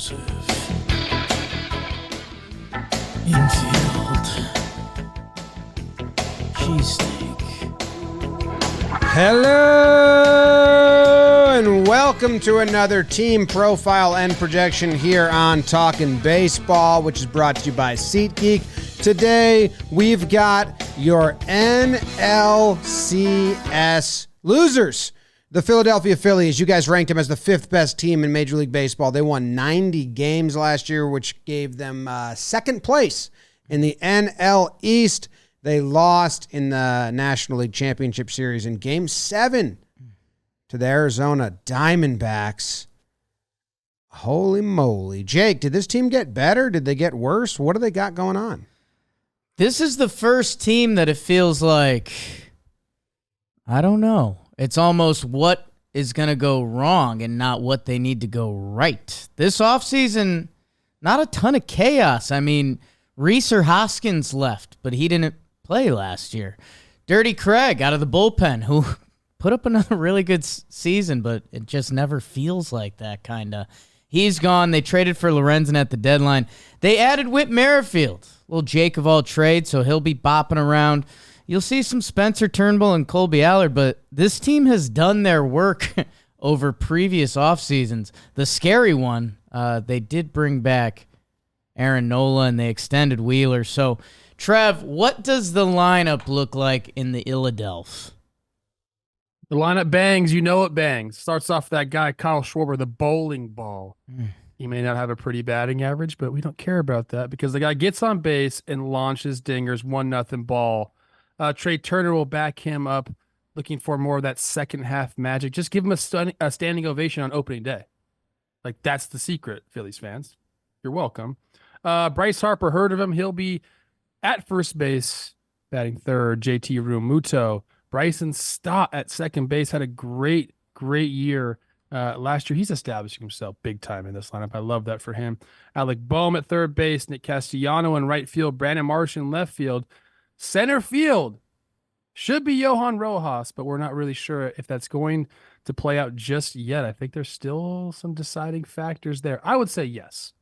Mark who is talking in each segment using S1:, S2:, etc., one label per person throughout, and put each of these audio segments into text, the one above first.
S1: exclusive. Infield. Cheesesteak.
S2: Hello and welcome to another team profile and projection here on Talkin Baseball, which is brought to you by SeatGeek. Today we've got your NLCS losers. The Philadelphia Phillies, you guys ranked them as the fifth best team in Major League Baseball. They won 90 games last year, which gave them second place in the NL East. They lost in the National League Championship Series in Game 7 to the Arizona Diamondbacks. Holy moly. Jake, did this team get better? Did they get worse? What do they got going on?
S1: This is the first team that it feels like, I don't know. It's almost what is going to go wrong and not what they need to go right. This offseason, not a ton of chaos. I mean, Reeser Hoskins left, but he didn't play last year. Dirty Craig out of the bullpen, who put up another really good season, but it just never feels like that, kind of. He's gone. They traded for Lorenzen at the deadline. They added Whit Merrifield, little Jake of all trades, so he'll be bopping around. You'll see some Spencer Turnbull and Colby Allard, but this team has done their work over previous off seasons. The scary one, they did bring back Aaron Nola and they extended Wheeler. So, Trev, what does the lineup look like in the Philadelphia?
S3: The lineup bangs. You know it bangs. Starts off that guy, Kyle Schwarber, the bowling ball. He may not have a pretty batting average, but we don't care about that because the guy gets on base and launches dingers, 1-0 ball. Trey Turner will back him up, looking for more of that second half magic. Just give him a standing ovation on opening day. Like, that's the secret, Phillies fans. You're welcome. Bryce Harper, heard of him. He'll be at first base, batting third. JT Realmuto. Bryson Stott at second base had a great year last year. He's establishing himself big time in this lineup. I love that for him. Alec Boehm at third base. Nick Castellano in right field. Brandon Marsh in left field. Center field should be Johan Rojas, but we're not really sure if that's going to play out just yet. I think there's still some deciding factors there. I would say yes.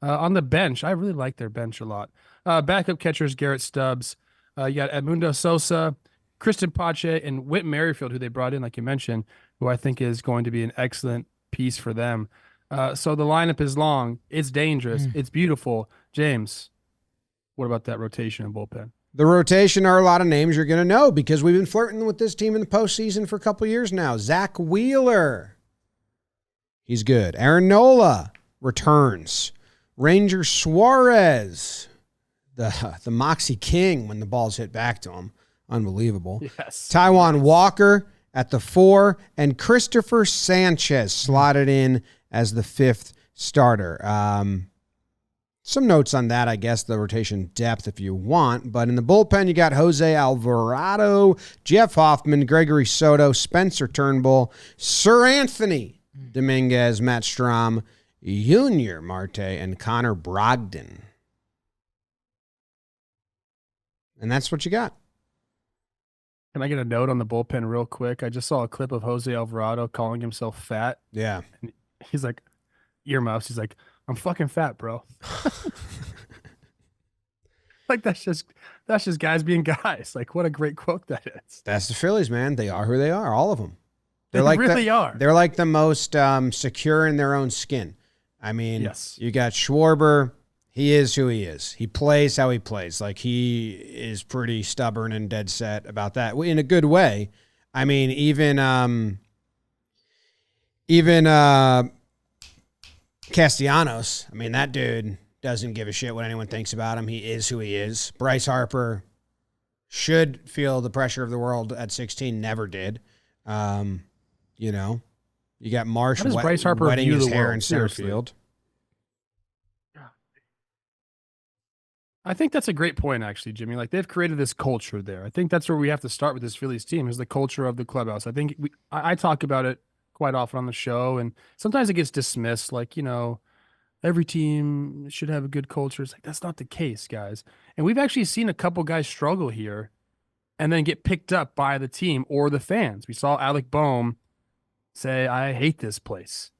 S3: On the bench, I really like their bench a lot. Backup catchers, Garrett Stubbs. You got Edmundo Sosa, Kristen Pache, and Whit Merrifield, who they brought in, like you mentioned, who I think is going to be an excellent piece for them. So the lineup is long. It's dangerous. It's beautiful. James, what about that rotation and bullpen?
S2: The rotation are a lot of names you're going to know because we've been flirting with this team in the postseason for a couple years now. Zach Wheeler. He's good. Aaron Nola returns. Ranger Suarez. The Moxie King when the ball's hit back to him. Unbelievable.
S3: Yes.
S2: Taijuan Walker at the 4 and Christopher Sanchez slotted in as the 5th starter. Some notes on that, I guess, the rotation depth if you want. But in the bullpen, you got Jose Alvarado, Jeff Hoffman, Gregory Soto, Spencer Turnbull, Sir Anthony Dominguez, Matt Strom, Junior Marte, and Connor Brogdon. And that's what you got.
S3: Can I get a note on the bullpen real quick? I just saw a clip of Jose Alvarado calling himself fat.
S2: Yeah.
S3: And he's like, earmuffs. He's like, I'm fucking fat, bro. Like, that's just guys being guys. Like, what a great quote that is.
S2: That's the Phillies, man. They are who they are, all of them.
S3: They really are.
S2: They're like the most secure in their own skin. I mean,
S3: yes.
S2: You got Schwarber. He is who he is. He plays how he plays. Like, he is pretty stubborn and dead set about that in a good way. I mean, even Castellanos, I mean, that dude doesn't give a shit what anyone thinks about him. He is who he is. Bryce Harper should feel the pressure of the world at 16, never did. You know, you got Marsh
S3: Bryce Harper
S2: wetting his
S3: the
S2: hair
S3: world,
S2: in center
S3: seriously?
S2: field.
S3: I think that's a great point, actually, Jimmy. Like, they've created this culture there. I think that's where we have to start with this Phillies team, is the culture of the clubhouse. I think I talk about it quite often on the show, and sometimes it gets dismissed, like, you know, every team should have a good culture. It's like, that's not the case, guys. And we've actually seen a couple guys struggle here and then get picked up by the team or the fans. We saw Alec Boehm say, I hate this place.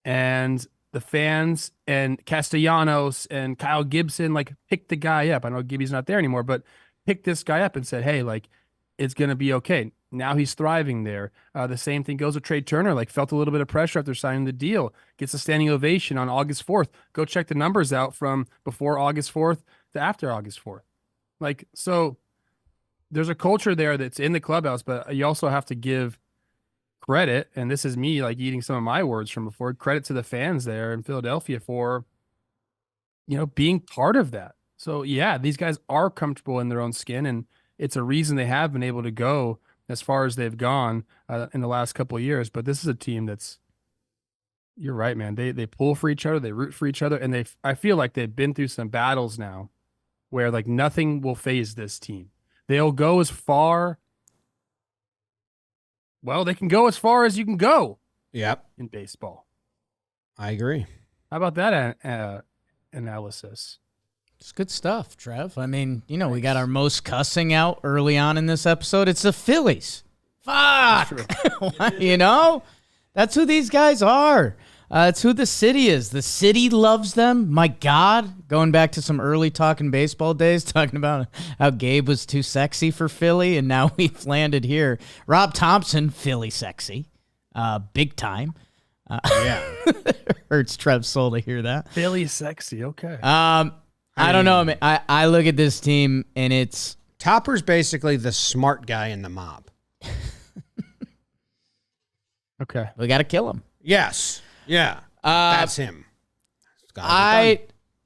S3: And the fans and Castellanos and Kyle Gibson like picked the guy up. I know Gibby's not there anymore, but picked this guy up and said, hey, like, it's going to be okay. Now he's thriving there. The same thing goes with Trey Turner, like felt a little bit of pressure after signing the deal, gets a standing ovation on August 4th. Go check the numbers out from before August 4th to after August 4th. Like, so there's a culture there that's in the clubhouse, but you also have to give credit, and this is me like eating some of my words from before, credit to the fans there in Philadelphia for, being part of that. So yeah, these guys are comfortable in their own skin, and it's a reason they have been able to go as far as they've gone in the last couple of years. But this is a team that's, you're right, man. They pull for each other, they root for each other, and I feel like they've been through some battles now where like nothing will phase this team. They'll go as far. Well, they can go as far as you can go.
S2: Yep.
S3: In baseball.
S2: I agree.
S3: How about that analysis?
S1: It's good stuff, Trev. I mean, we got our most cussing out early on in this episode. It's the Phillies. Fuck. That's who these guys are. It's who the city is. The city loves them. My God. Going back to some early Talkin baseball days, talking about how Gabe was too sexy for Philly, and now we've landed here. Rob Thompson, Philly sexy. Big time.
S2: Yeah.
S1: Hurts Trev's soul to hear that.
S3: Philly sexy. Okay.
S1: I don't know. I look at this team, and it's...
S2: Topper's basically the smart guy in the mob.
S3: Okay.
S1: We got to kill him.
S2: Yes. Yeah. That's him.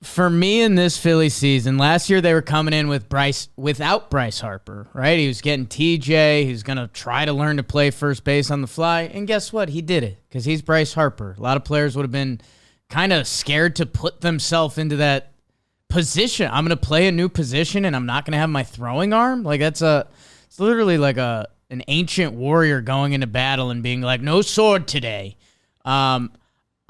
S1: For me in this Philly season, last year they were coming in without Bryce Harper, right? He was getting TJ. He was going to try to learn to play first base on the fly. And guess what? He did it because he's Bryce Harper. A lot of players would have been kind of scared to put themselves into that position. I'm going to play a new position and I'm not going to have my throwing arm. Like it's literally like an ancient warrior going into battle and being like, no sword today.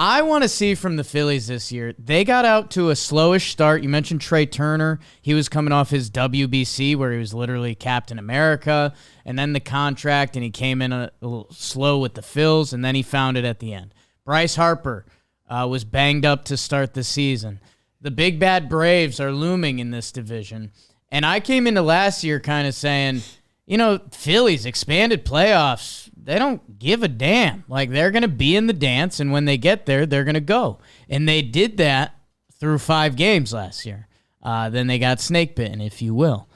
S1: I want to see from the Phillies this year. They got out to a slowish start. You mentioned Trey Turner. He was coming off his WBC where he was literally Captain America, and then the contract, and he came in a little slow with the Phils, and then he found it at the end. Bryce Harper was banged up to start the season. The big bad Braves are looming in this division, and I came into last year kind of saying, Phillies expanded playoffs. They don't give a damn. Like, they're going to be in the dance, and when they get there, they're going to go. And they did that through 5 games last year. Then they got snake bitten, if you will.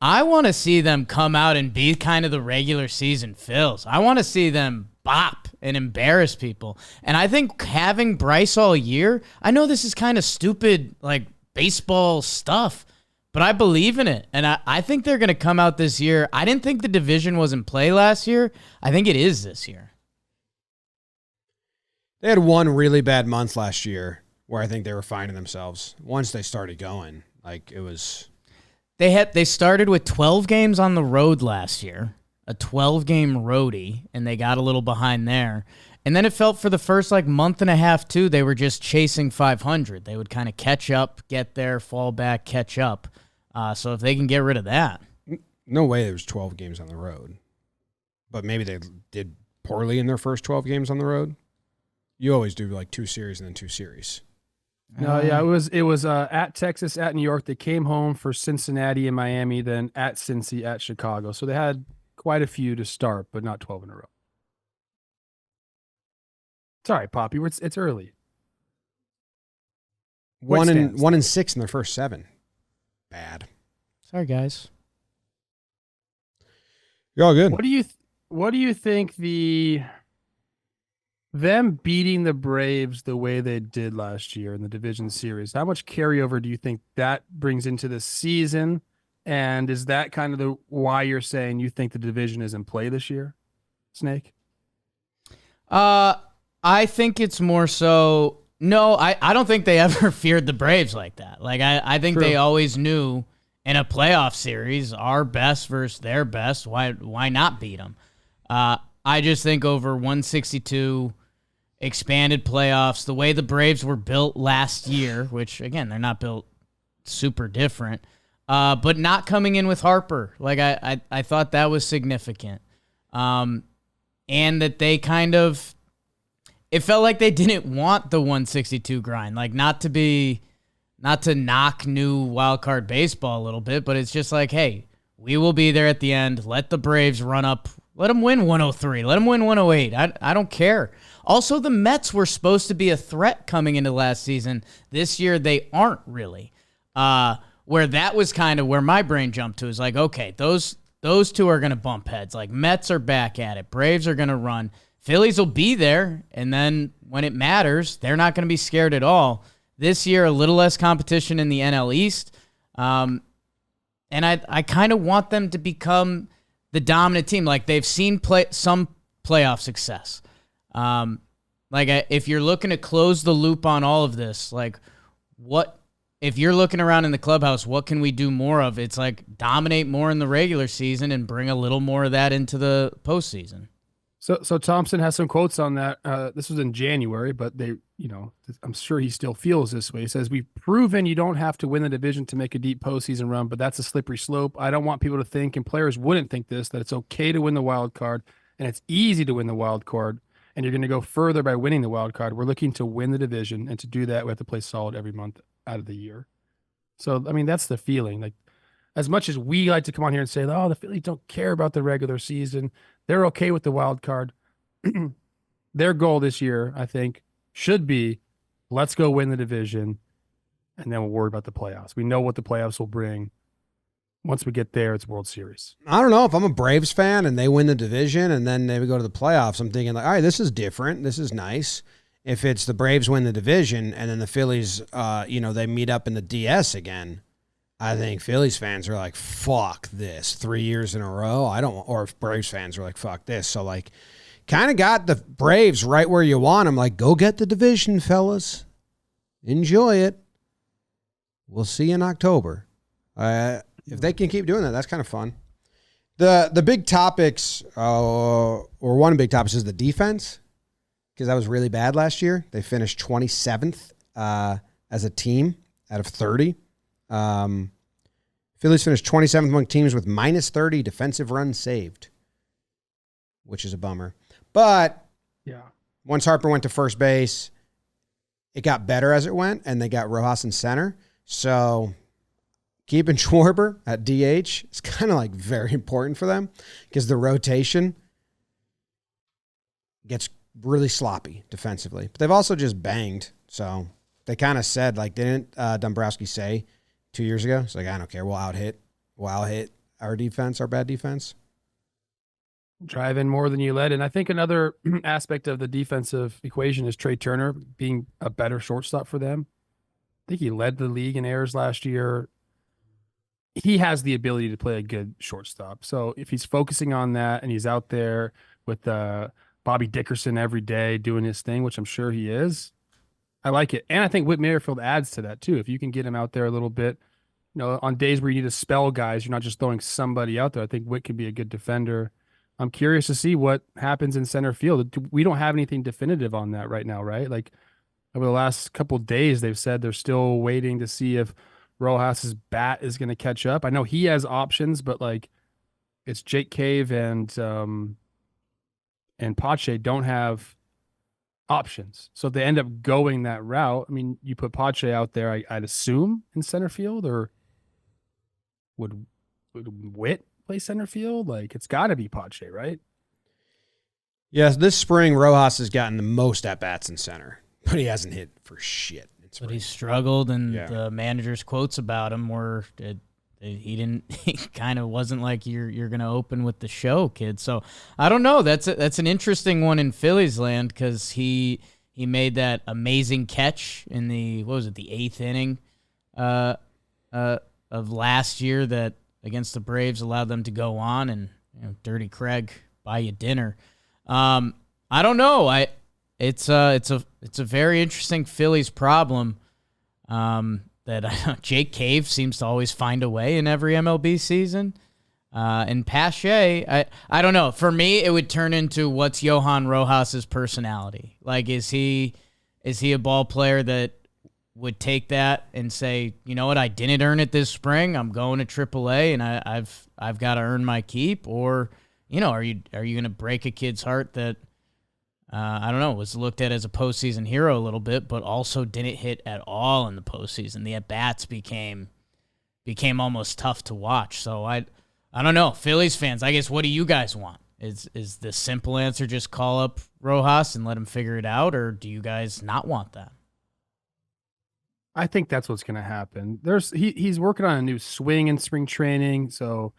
S1: I want to see them come out and be kind of the regular season Phils. I want to see them bop and embarrass people. And I think having Bryce all year, I know this is kind of stupid, like, baseball stuff, but I believe in it, and I think they're going to come out this year. I didn't think the division was in play last year. I think it is this year.
S2: They had one really bad month last year where I think they were finding themselves. Once they started going, like it was...
S1: They started with 12 games on the road last year, a 12-game roadie, and they got a little behind there. And then it felt for the first month and a half, too, they were just chasing 500. They would kind of catch up, get there, fall back, catch up. So if they can get rid of that.
S2: No way there was 12 games on the road. But maybe they did poorly in their first 12 games on the road. You always do 2 series and then 2 series.
S3: No, yeah, it was at Texas, at New York. They came home for Cincinnati and Miami, then at Cincy, at Chicago. So they had quite a few to start, but not 12 in a row. Sorry, Poppy. It's early.
S2: 1 and 6 in their first 7. Bad.
S1: Sorry, guys.
S2: You're all good.
S3: What do you think them beating the Braves the way they did last year in the division series? How much carryover do you think that brings into the season? And is that kind of why you're saying you think the division is in play this year, Snake?
S1: I think it's more so... No, I don't think they ever feared the Braves like that. I think
S3: True.
S1: They always knew in a playoff series, our best versus their best, why not beat them? I just think over 162 expanded playoffs, the way the Braves were built last year, which, again, they're not built super different, but not coming in with Harper. I thought that was significant. And that they kind of... it felt like they didn't want the 162 grind. Like, not to knock new wild card baseball a little bit, but it's just like, hey, we will be there at the end. Let the Braves run up. Let them win 103. Let them win 108. I don't care. Also, the Mets were supposed to be a threat coming into last season. This year, they aren't really. Where that was kind of where my brain jumped to is like, okay, those two are going to bump heads. Like, Mets are back at it. Braves are going to run. Phillies will be there, and then when it matters, they're not going to be scared at all. This year, a little less competition in the NL East. And I kind of want them to become the dominant team. Like, they've seen some playoff success. If you're looking to close the loop on all of this, like, if you're looking around in the clubhouse, what can we do more of? It's like dominate more in the regular season and bring a little more of that into the postseason.
S3: So Thompson has some quotes on that. This was in January, but I'm sure he still feels this way. He says, "We've proven you don't have to win the division to make a deep postseason run, but that's a slippery slope. I don't want people to think, and players wouldn't think this, that it's okay to win the wild card, and it's easy to win the wild card, and you're going to go further by winning the wild card. We're looking to win the division, and to do that, we have to play solid every month out of the year." So, I mean, that's the feeling. Like, as much as we like to come on here and say, oh, the Phillies don't care about the regular season, they're okay with the wild card. Their goal this year, I think, should be, let's go win the division, and then we'll worry about the playoffs. We know what the playoffs will bring. Once we get there, it's World Series.
S2: I don't know. If I'm a Braves fan and they win the division and then they go to the playoffs, I'm thinking, like, all right, this is different. This is nice. If it's the Braves win the division and then the Phillies, they meet up in the DS again, I think Phillies fans are like, fuck this. 3 years in a row? Or if Braves fans are like, fuck this. So, like, kind of got the Braves right where you want them. Like, go get the division, fellas. Enjoy it. We'll see you in October. If they can keep doing that, that's kind of fun. The big topics, or one of the big topics is the defense, because that was really bad last year. They finished 27th as a team out of 30. Phillies finished 27th among teams with minus 30 defensive runs saved, which is a bummer. But
S3: yeah,
S2: once Harper went to first base, it got better as it went, and they got Rojas in center. So keeping Schwarber at DH is kind of like very important for them because the rotation gets really sloppy defensively. But they've also just banged. So they kind of said, like, didn't Dombrowski say 2 years ago? It's like, I don't care. We'll out-hit our defense, our bad defense.
S3: Drive in more than you let. And I think another aspect of the defensive equation is Trey Turner being a better shortstop for them. I think he led the league in errors last year. He has the ability to play a good shortstop. So if he's focusing on that and he's out there with Bobby Dickerson every day doing his thing, which I'm sure he is, I like it. And I think Whit Merrifield adds to that too. If you can get him out there a little bit, on days where you need to spell guys, you're not just throwing somebody out there. I think Whit can be a good defender. I'm curious to see what happens in center field. We don't have anything definitive on that right now, right? Like, over the last couple of days, they've said they're still waiting to see if Rojas's bat is going to catch up. I know he has options, but like, it's Jake Cave and Pache don't have options. So if they end up going that route, I mean, you put Pache out there, I'd assume, in center field, or would Whit play center field? Like, it's got to be Pache, right?
S2: Yes, this spring, Rojas has gotten the most at-bats in center, but he hasn't hit for shit.
S1: But he struggled, and the manager's quotes about him were he kind of wasn't like you're going to open with the show, kid. So I don't know. That's an interesting one in Phillies land because he made that amazing catch in the 8th inning of last year that against the Braves allowed them to go on, and Dirty Craig buy you dinner. I don't know. It's a very interesting Phillies problem. That Jake Cave seems to always find a way in every MLB season. And Pache, I don't know. For me, it would turn into what's Johan Rojas's personality. Like, is he a ball player that would take that and say, you know what, I didn't earn it this spring. I'm going to AAA, and I've got to earn my keep. Or, are you going to break a kid's heart that I don't know, was looked at as a postseason hero a little bit, but also didn't hit at all in the postseason. The at-bats became almost tough to watch. So I don't know. Phillies fans, I guess, what do you guys want? Is the simple answer just call up Rojas and let him figure it out, or do you guys not want that?
S3: I think that's what's going to happen. He's working on a new swing in spring training, so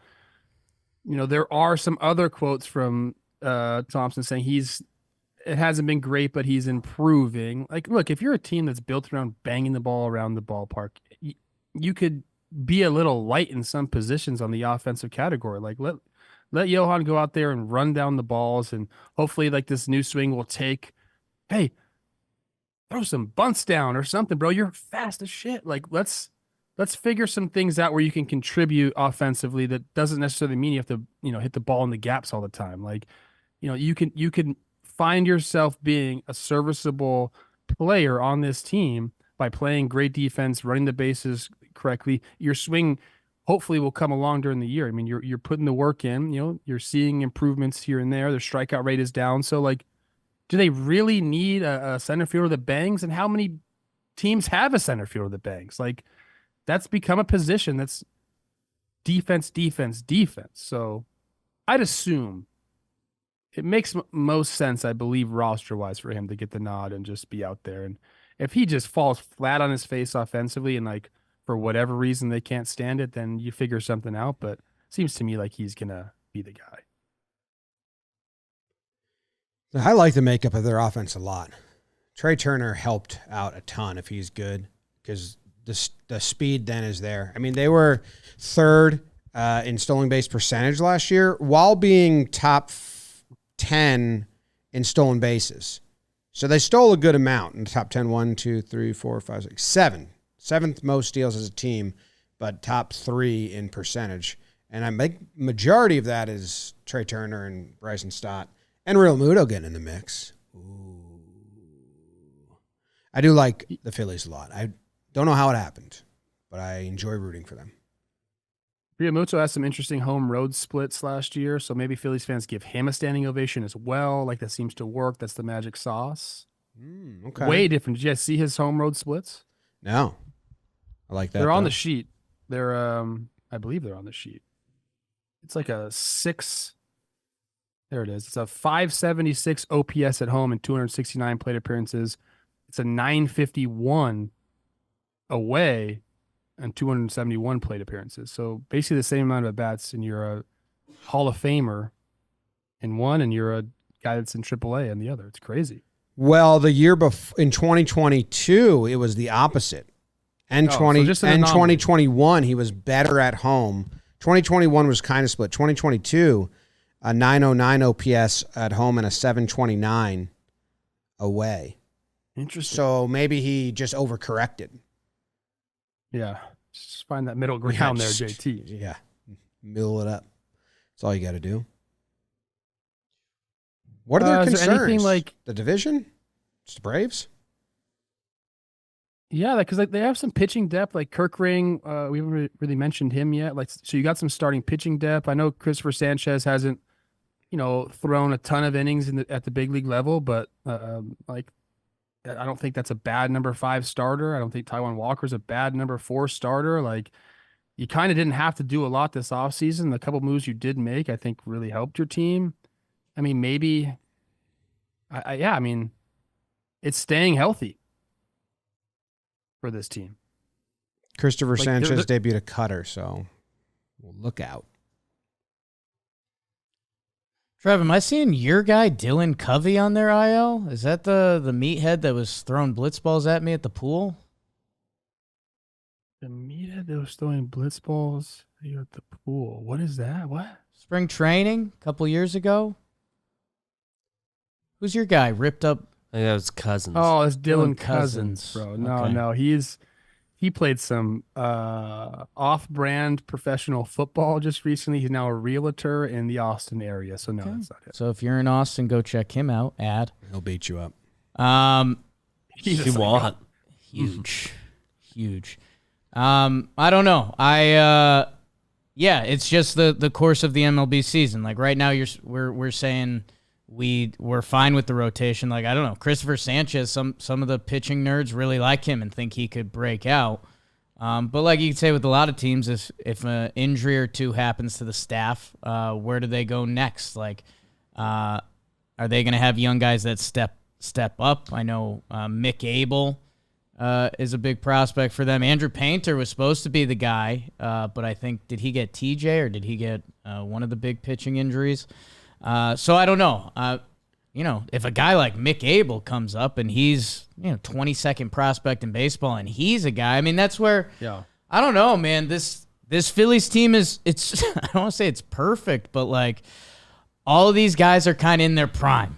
S3: there are some other quotes from Thompson saying it hasn't been great, but he's improving. Like, look, if you're a team that's built around banging the ball around the ballpark, you could be a little light in some positions on the offensive category. Like, let Johan go out there and run down the balls, and hopefully, like, this new swing will take. Hey, throw some bunts down or something, bro. You're fast as shit. Like, let's figure some things out where you can contribute offensively. That doesn't necessarily mean you have to, hit the ball in the gaps all the time. Like, you can find yourself being a serviceable player on this team by playing great defense, running the bases correctly. Your swing hopefully will come along during the year. I mean, you're putting the work in, you're seeing improvements here and there. Their strikeout rate is down. So, like, do they really need a center fielder that bangs? And how many teams have a center fielder that bangs? Like, that's become a position that's defense, defense, defense. So I'd assume it makes most sense, I believe, roster-wise for him to get the nod and just be out there. And if he just falls flat on his face offensively and, like, for whatever reason they can't stand it, then you figure something out. But it seems to me like he's going to be the guy.
S2: I like the makeup of their offense a lot. Trey Turner helped out a ton if he's good because the speed then is there. I mean, they were third in stolen base percentage last year while being top 10 in stolen bases. So they stole a good amount in the top 10, 1, 2, 3, 4, 5, 6, 7. Seventh most steals as a team, but top 3 in percentage. And I make majority of that is Trey Turner and Bryson Stott. And Real Muto getting in the mix. Ooh. I do like the Phillies a lot. I don't know how it happened, but I enjoy rooting for them.
S3: Realmuto has some interesting home road splits last year, so maybe Phillies fans give him a standing ovation as well. Like, that seems to work. That's the magic sauce.
S2: Okay.
S3: Way different. Did you guys see his home road splits?
S2: No. I like that.
S3: They're on the sheet. They're I believe they're on the sheet. It's like a 6. There it is. It's a 576 OPS at home and 269 plate appearances. It's a 951 away and 271 plate appearances. So basically the same amount of at-bats, and you're a Hall of Famer in one, and you're a guy that's in AAA in the other. It's crazy.
S2: Well, the year before, in 2022, it was the opposite. And 2021, he was better at home. 2021 was kind of split. 2022, a 909 OPS at home and a 729 away.
S3: Interesting.
S2: So maybe he just overcorrected.
S3: Yeah. Just find that middle ground there, JT.
S2: Yeah. Middle it up. That's all you got to do. What are their concerns?
S3: Anything like
S2: the division? It's the Braves?
S3: Yeah, because they have some pitching depth. Like Kirk Ring, we haven't really mentioned him yet. Like, so you got some starting pitching depth. I know Christopher Sanchez hasn't, thrown a ton of innings at the big league level, but I don't think that's a bad number 5 starter. I don't think Taijuan Walker's a bad number 4 starter. Like, you kind of didn't have to do a lot this offseason. The couple moves you did make, I think, really helped your team. I mean, maybe, I mean, it's staying healthy for this team.
S2: Christopher Sanchez debuted a cutter, so we'll look out.
S1: Trev, am I seeing your guy Dylan Covey on their IL? Is that the meathead that was throwing blitz balls at me at the pool?
S3: The meathead that was throwing blitz balls at you at the pool. What is that? What? Spring
S1: training a couple years ago. Who's your guy? Ripped up.
S4: I think that was Cousins.
S3: Oh, it's Dylan Cousins, bro. No, he played some off-brand professional football just recently. He's now a realtor in the Austin area, so no, that's not it.
S1: So if you're in Austin, go check him out.
S2: He'll beat you up.
S4: He won.
S1: Huge. I don't know. It's just the course of the MLB season. Like right now, we're saying we were fine with the rotation. Like, I don't know, Christopher Sanchez, some of the pitching nerds really like him and think he could break out. But like you could say with a lot of teams, if an injury or two happens to the staff, where do they go next? Like, are they going to have young guys that step up? I know Mick Abel is a big prospect for them. Andrew Painter was supposed to be the guy, but I think, did he get TJ or did he get one of the big pitching injuries? So I don't know. If a guy like Mick Abel comes up and he's 22nd prospect in baseball and he's a guy, I mean, that's where I don't know, man. This Phillies team it's I don't want to say it's perfect, but like all of these guys are kind of in their prime.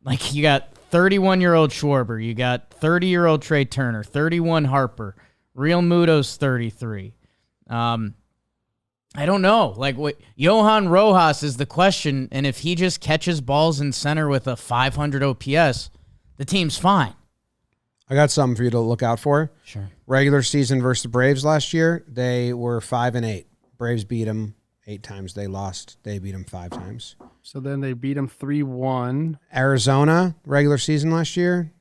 S1: Like you got 31-year-old Schwarber, you got 30-year-old Trey Turner, 31 Harper, Real Muto's 33. I don't know. Like, Johan Rojas is the question, and if he just catches balls in center with a 500 OPS, the team's fine.
S2: I got something for you to look out for.
S1: Sure.
S2: Regular season versus the Braves last year, they were 5-8. Braves beat them 8 times. They lost. They beat them 5 times.
S3: So then they beat them 3-1.
S2: Arizona, regular season last year,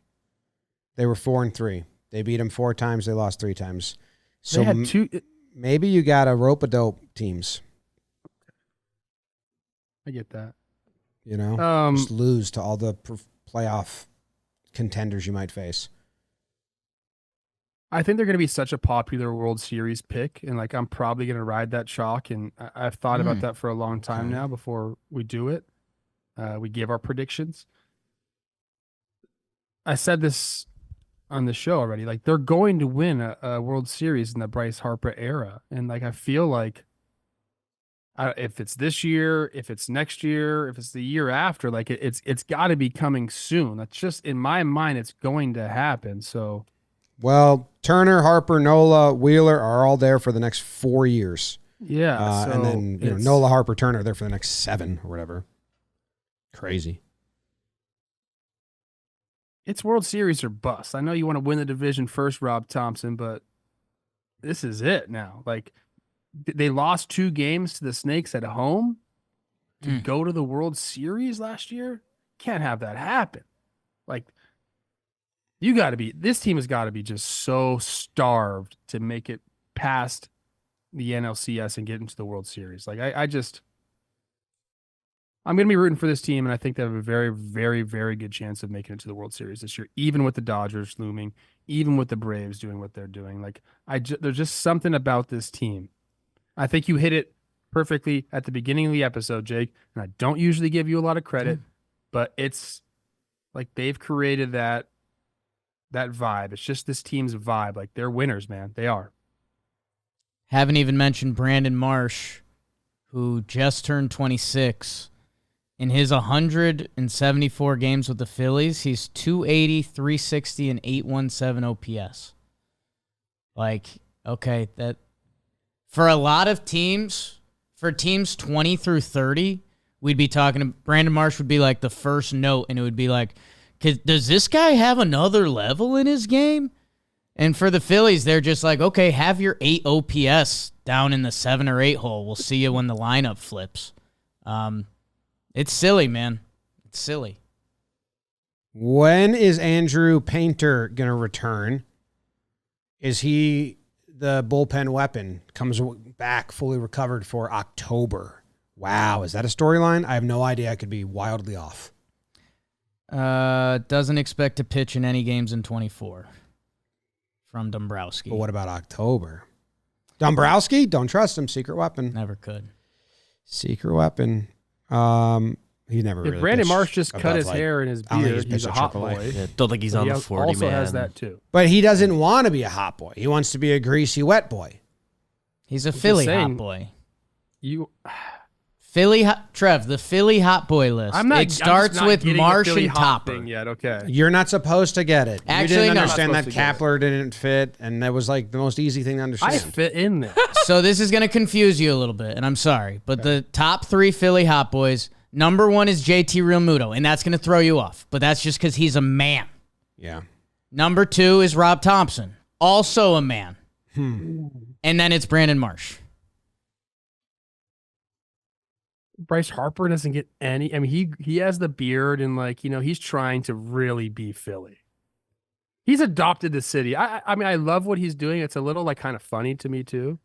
S2: they were 4-3. They beat them 4 times. They lost 3 times. So
S3: they had 2...
S2: Maybe you got a rope-a-dope teams.
S3: I get that.
S2: Just lose to all the playoff contenders you might face.
S3: I think they're going to be such a popular World Series pick, and like I'm probably going to ride that chalk. And I've thought about that for a long time now. Before we do it, we give our predictions. I said this on the show already. Like they're going to win a World Series in the Bryce Harper era, and like I feel like if it's this year, if it's next year, if it's the year after, like it's got to be coming soon. That's just in my mind, it's going to happen. So,
S2: well, Turner, Harper, Nola, Wheeler are all there for the next 4 years.
S3: Yeah,
S2: and then Nola, Harper, Turner are there for the next 7 or whatever. Crazy.
S3: It's World Series or bust. I know you want to win the division first, Rob Thompson, but this is it now. Like, they lost 2 games to the Snakes at home to go to the World Series last year. Can't have that happen. Like, this team has got to be just so starved to make it past the NLCS and get into the World Series. Like, I'm going to be rooting for this team, and I think they have a very, very, very good chance of making it to the World Series this year, even with the Dodgers looming, even with the Braves doing what they're doing. Like, there's just something about this team. I think you hit it perfectly at the beginning of the episode, Jake, and I don't usually give you a lot of credit, but it's like they've created that vibe. It's just this team's vibe. Like, they're winners, man. They are.
S1: Haven't even mentioned Brandon Marsh, who just turned 26. In his 174 games with the Phillies, he's 280, 360, and 817 OPS. Like, okay, that for a lot of teams, for teams 20 through 30, we'd be talking, Brandon Marsh would be like the first note, and it would be like, does this guy have another level in his game? And for the Phillies, they're just like, okay, have your 8 OPS down in the 7 or 8 hole. We'll see you when the lineup flips. It's silly, man. It's silly.
S2: When is Andrew Painter going to return? Is he the bullpen weapon? Comes back fully recovered for October. Wow, is that a storyline? I have no idea. I could be wildly off.
S1: Doesn't expect to pitch in any games in 24 from Dombrowski.
S2: But what about October? Dombrowski? Don't trust him. Secret weapon.
S1: Never could.
S2: Secret weapon. He never.
S3: If
S2: really
S3: Brandon
S2: pitched
S3: Marsh just cut his
S2: above,
S3: hair and his
S2: I don't think
S3: beard, he's a
S2: pitched
S3: hot
S2: at AAA.
S3: boy.
S4: Yeah, don't think he's
S3: But
S4: on
S3: he
S4: the 40
S3: also
S4: man.
S3: has that too.
S2: But he doesn't want to be a hot boy. He wants to be a greasy wet boy.
S1: He's a
S3: just
S1: Philly
S3: saying,
S1: hot boy.
S2: Trev,
S1: the Philly hot boy list. It starts with Marsh and Topper.
S3: Yet, okay.
S2: You're not supposed to get it.
S1: Actually,
S2: you didn't
S1: no.
S2: understand
S3: I'm
S2: that
S3: not supposed to
S2: Kapler didn't fit, and that was like the most easy thing to understand.
S3: I fit in there.
S1: So this is going to confuse you a little bit, and I'm sorry. But the top 3 Philly hot boys, number 1 is JT Realmuto, and that's going to throw you off. But that's just because he's a man.
S2: Yeah.
S1: Number 2 is Rob Thompson, also a man. And then it's Brandon Marsh.
S3: Bryce Harper doesn't get any. I mean, he has the beard and like, he's trying to really be Philly. He's adopted the city. I mean, I love what he's doing. It's a little like kind of funny to me too.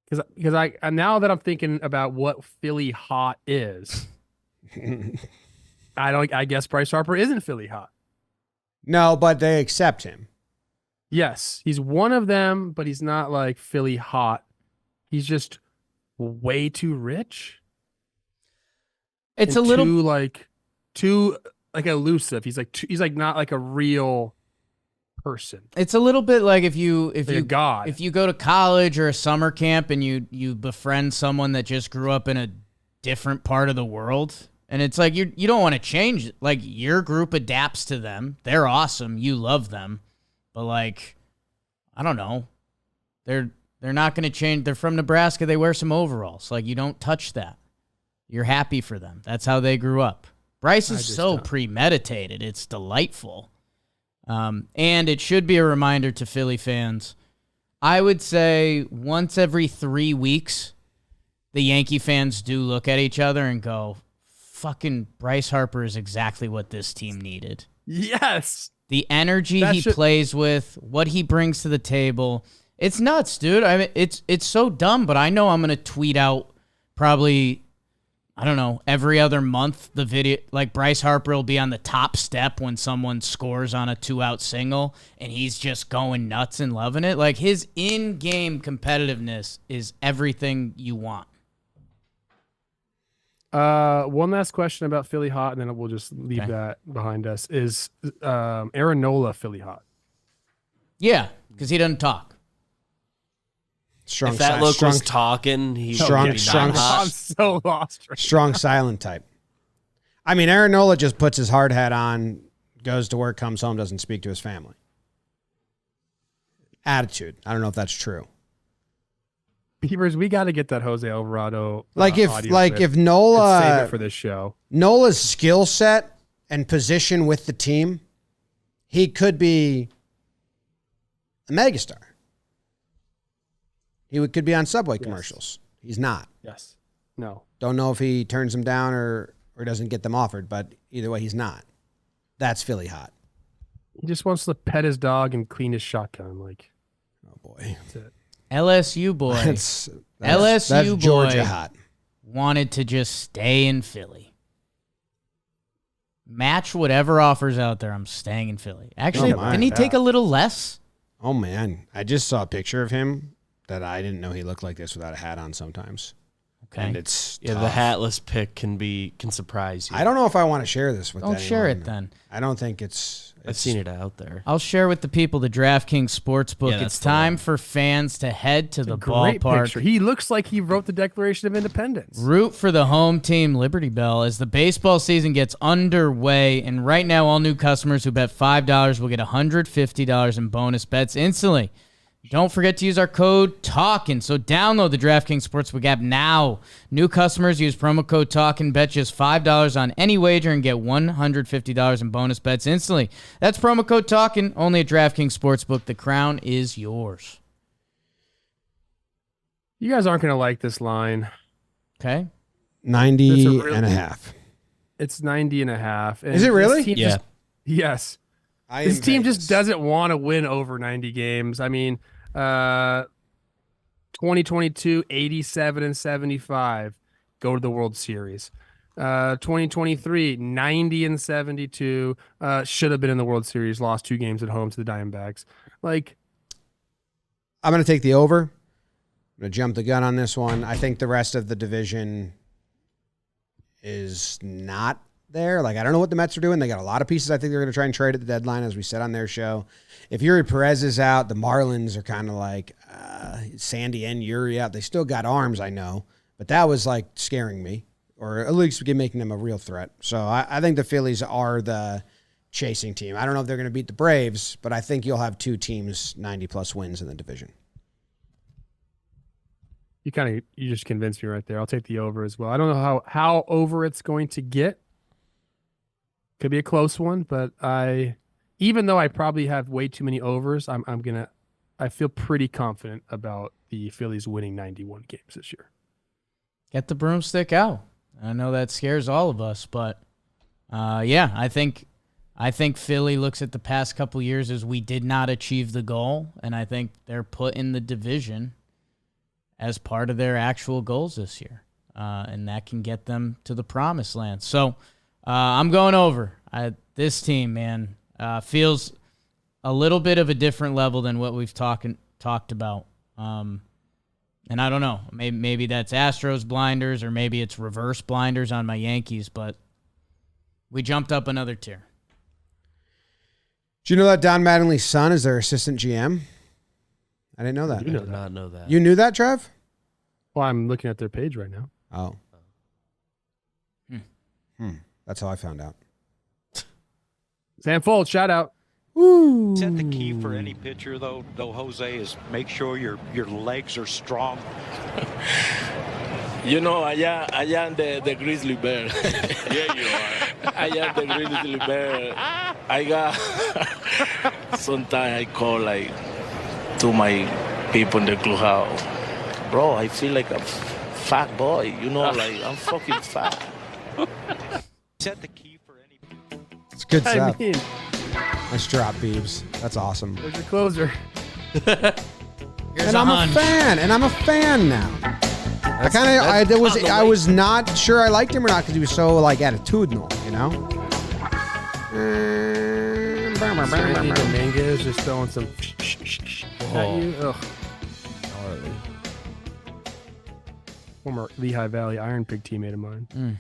S3: Because now that I'm thinking about what Philly hot is, I guess Bryce Harper isn't Philly hot.
S2: No, but they accept him.
S3: Yes, he's one of them, but he's not like Philly hot. He's just way too rich.
S1: It's a little
S3: too elusive. He's like not like a real person.
S1: It's a little bit like if you go to college or a summer camp and you befriend someone that just grew up in a different part of the world, and it's like you don't want to change it. Like your group adapts to them. They're awesome. You love them. But like, I don't know. They're not going to change. They're from Nebraska. They wear some overalls. Like you don't touch that. You're happy for them. That's how they grew up. Bryce is so premeditated. It's delightful. And it should be a reminder to Philly fans. I would say once every 3 weeks, the Yankee fans do look at each other and go, fucking Bryce Harper is exactly what this team needed.
S3: Yes.
S1: The energy plays with, what he brings to the table. It's nuts, dude. I mean, it's so dumb, but I know I'm going to tweet out probably, I don't know, every other month the video, like Bryce Harper will be on the top step when someone scores on a 2-out single, and he's just going nuts and loving it. Like his in-game competitiveness is everything you want.
S3: One last question about Philly hot, and then we'll just leave that behind us. Is Aaron Nola Philly hot?
S1: Yeah, because he doesn't talk.
S4: If that look was talking, he's
S2: strong.
S3: I'm so lost. Right
S2: strong silent type. I mean, Aaron Nola just puts his hard hat on, goes to work, comes home, doesn't speak to his family. Attitude. I don't know if that's true.
S3: Beavers, we got to get that Jose Alvarado.
S2: If Nola
S3: save it for this show.
S2: Nola's skill set and position with the team, he could be a megastar. He could be on Subway commercials. He's not.
S3: Yes. No.
S2: Don't know if he turns them down or doesn't get them offered, but either way, he's not. That's Philly hot.
S3: He just wants to pet his dog and clean his shotgun. Like,
S2: oh boy,
S3: that's it.
S1: LSU boy.
S2: That's
S1: boy
S2: Georgia hot.
S1: Wanted to just stay in Philly. Match whatever offers out there. I'm staying in Philly. Actually, didn't he take a little less?
S2: Oh man, I just saw a picture of him that I didn't know he looked like this without a hat on sometimes.
S1: Okay.
S2: And it's
S4: the hatless pick can surprise you.
S2: I don't know if I want to share this with anyone.
S1: Don't share it then.
S2: I don't think it's
S4: I've seen it out there.
S1: I'll share with the people the DraftKings Sportsbook. It's time for fans to head to the ballpark.
S3: Picture. He looks like he wrote the Declaration of Independence.
S1: Root for the home team, Liberty Bell, as the baseball season gets underway. And right now, all new customers who bet $5 will get $150 in bonus bets instantly. Don't forget to use our code Talkin. So download the DraftKings Sportsbook app now. New customers use promo code Talkin. Bet just $5 on any wager and get $150 in bonus bets instantly. That's promo code Talkin. Only at DraftKings Sportsbook. The crown is yours.
S3: You guys aren't going to like this line.
S1: Okay.
S2: 90 and a half.
S3: It's 90 and a half. And
S2: is it really?
S3: Yeah. Yes. This team just doesn't want to win over 90 games. I mean, 2022, 87 and 75, go to the World Series. 2023, 90 and 72, should have been in the World Series, lost 2 games at home to the Diamondbacks. Like,
S2: I'm going to take the over. I'm going to jump the gun on this one. I think the rest of the division is not there. Like, I don't know what the Mets are doing. They got a lot of pieces I think they're going to try and trade at the deadline, as we said on their show. If Yuri Perez is out, the Marlins are kind of like Sandy and Yuri out. They still got arms, I know, but that was like scaring me, or at least making them a real threat. So I think the Phillies are the chasing team. I don't know if they're going to beat the Braves, but I think you'll have 2 teams 90-plus wins in the division.
S3: You just convinced me right there. I'll take the over as well. I don't know how over it's going to get. Could be a close one, but even though I probably have way too many overs, I feel pretty confident about the Phillies winning 91 games this year.
S1: get the broomstick out. I know that scares all of us, but yeah, I think Philly looks at the past couple years as we did not achieve the goal, and I think they're put in the division as part of their actual goals this year, and that can get them to the promised land. So I'm going over. This team, man, feels a little bit of a different level than what we've talked about. And I don't know, maybe that's Astros blinders or maybe it's reverse blinders on my Yankees, but we jumped up another tier.
S2: Do you know that Don Mattingly's son is their assistant GM? I didn't know that.
S4: I did not know that.
S2: You knew that, Trev?
S3: Well, I'm looking at their page right now.
S2: Oh. That's how I found out.
S3: Sam Foltz, shout out.
S2: Woo.
S5: Is that the key for any pitcher, though, Jose, is make sure your legs are strong?
S6: You know, allá en the grizzly bear.
S5: Yeah, you are.
S6: Allá the grizzly bear. I got, sometimes I call like to my people in the clubhouse, bro, I feel like a fat boy, you know, like I'm fucking fat.
S5: Is that the key for any
S2: It's good stuff.
S3: I mean,
S2: Nice drop, Beebs. That's awesome.
S3: there's your closer.
S2: And I'm a fan, now. I was not sure I liked him or not because he was so like attitudinal, you know.
S3: Randy Dominguez just throwing some at you. Ugh. Former Lehigh Valley Iron Pig teammate of mine.